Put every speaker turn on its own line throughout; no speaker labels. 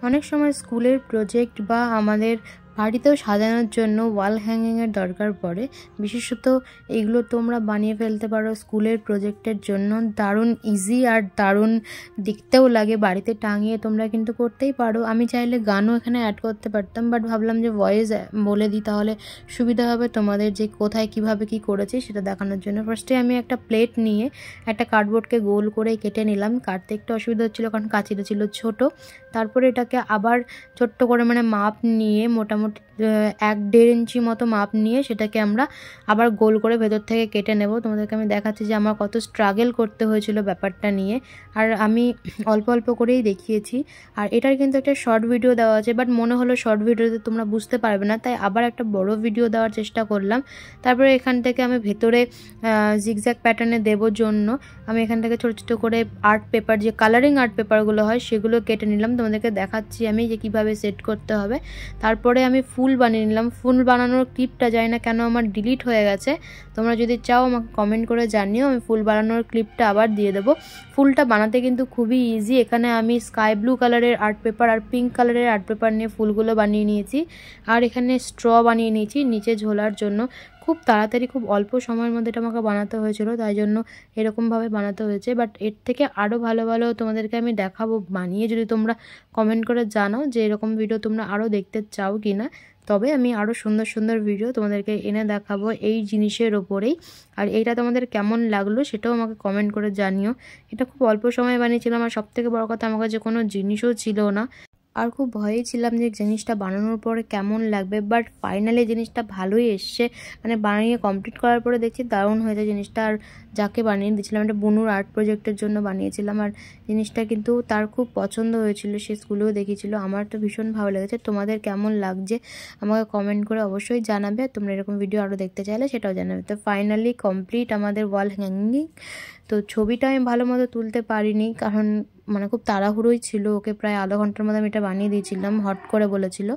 অনেক সময় স্কুলের প্রজেক্ট বা আমাদের বাড়িতেও সাজানোর জন্য ওয়াল হ্যাঙ্গিংয়ের দরকার পড়ে। বিশেষত এগুলো তোমরা বানিয়ে ফেলতে পারো স্কুলের প্রজেক্টের জন্য। দারুণ ইজি আর দারুণ দেখতেও লাগে, বাড়িতে টাঙিয়ে তোমরা কিন্তু করতেই পারো। আমি চাইলে গানও এখানে অ্যাড করতে পারতাম, বাট ভাবলাম যে ভয়েস বলে দিই, তাহলে সুবিধা হবে তোমাদের যে কোথায় কিভাবে কি করেছি সেটা দেখানোর জন্য। ফার্স্টে আমি একটা প্লেট নিয়ে একটা কার্ডবোর্ডকে গোল করে কেটে নিলাম। কাটতে একটু অসুবিধা হচ্ছিলো কারণ কাঁচিটা ছিল ছোট। তারপরে এটাকে আবার ছোট্ট করে মাপ নিয়ে মোটামুটি 1-1.5 ইঞ্চি মতো মাপ নিয়ে সেটাকে আমরা আবার গোল করে ভেতর থেকে কেটে নেব। তোমাদেরকে আমি দেখাচ্ছি যে আমার কত স্ট্রাগল করতে হয়েছিল ব্যাপারটা নিয়ে, আর আমি অল্প অল্প করেই দেখিয়েছি। আর এটার কিন্তু একটা শর্ট ভিডিও দেওয়া আছে, বাট মনে হলো শর্ট ভিডিওতে তোমরা বুঝতে পারবে না, তাই আবার একটা বড় ভিডিও দেওয়ার চেষ্টা করলাম। তারপরে এখান থেকে আমি ভেতরে জিগজ্যাগ প্যাটার্নে দেওয়ার জন্য আমি এখান থেকে ছোটো ছোটো করে আর্ট পেপার, যে কালারিং আর্ট পেপারগুলো হয় সেগুলো কেটে নিলাম। তোমাদেরকে দেখাচ্ছি আমি যে কীভাবে সেট করতে হবে। তারপরে আমি ফুল বানিয়ে নিলাম। ফুল বানানোর ক্লিপটা জানি না কেন আমার ডিলিট হয়ে গেছে, তোমরা যদি চাও আমাকে কমেন্ট করে জানিও, আমি ফুল বানানোর ক্লিপটা আবার দিয়ে দেবো। ফুলটা বানাতে কিন্তু খুবই ইজি। এখানে আমি স্কাই ব্লু কালারের আর্ট পেপার আর পিঙ্ক কালারের আর্ট পেপার নিয়ে ফুলগুলো বানিয়ে নিয়েছি। আর এখানে স্ট্র বানিয়ে নিয়েছি নিচে ঝোলার জন্য। খুব তাড়াতাড়ি খুব অল্প সময়ের মধ্যে এটা আমাকে বানাতে হয়েছিল, তাই জন্য এরকমভাবে বানাতে হয়েছে। বাট এর থেকে আরও ভালো ভালো তোমাদেরকে আমি দেখাবো বানিয়ে, যদি তোমরা কমেন্ট করে জানাও যে এরকম ভিডিও তোমরা আরও দেখতে চাও কি না, তবে আমি আরও সুন্দর সুন্দর ভিডিও তোমাদেরকে এনে দেখাবো এই জিনিসের ওপরেই। আর এইটা তোমাদের কেমন লাগলো সেটাও আমাকে কমেন্ট করে জানিও। এটা খুব অল্প সময় বানিয়েছিলাম, আর সবথেকে বড় কথা আমার কাছে কোনো জিনিসও ছিল না, আর খুব ভয়েই ছিলাম যে জিনিসটা বানানোর পরে কেমন লাগবে। বাট ফাইনালি জিনিসটা ভালোই এসছে, বানিয়ে কমপ্লিট করার পরে দেখছি দারুণ হয়েছে জিনিসটা। আর যাকে বানিয়ে দিয়েছিলাম, এটা বুনুর আর্ট প্রজেক্টের জন্য বানিয়েছিলাম, আর জিনিসটা কিন্তু তার খুব পছন্দ হয়েছিল, সে স্কুলেও দেখিয়েছিল। আমার তো ভীষণ ভালো লেগেছে। তোমাদের কেমন লাগছে আমাকে কমেন্ট করে অবশ্যই জানাবে। তোমরা এরকম ভিডিও আরও দেখতে চাইলে সেটাও জানাবে। তো ফাইনালি কমপ্লিট আমাদের ওয়াল হ্যাঙ্গিং। তো ছবিটা আমি ভালো মতো তুলতে পারিনি, কারণ খুব তাড়াহুড়োই ছিল। ওকে প্রায় আধা ঘন্টার মধ্যে আমি এটা বানিয়ে দিয়েছিলাম, হট করে বলেছিল।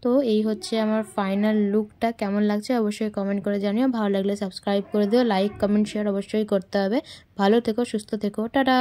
তো এই হচ্ছে আমার ফাইনাল লুকটা। কেমন লাগছে অবশ্যই কমেন্ট করে জানিও। ভালো লাগলে সাবস্ক্রাইব করে দিও, লাইক কমেন্ট শেয়ার অবশ্যই করতে হবে। ভালো থেকো, সুস্থ থেকো, টাটা।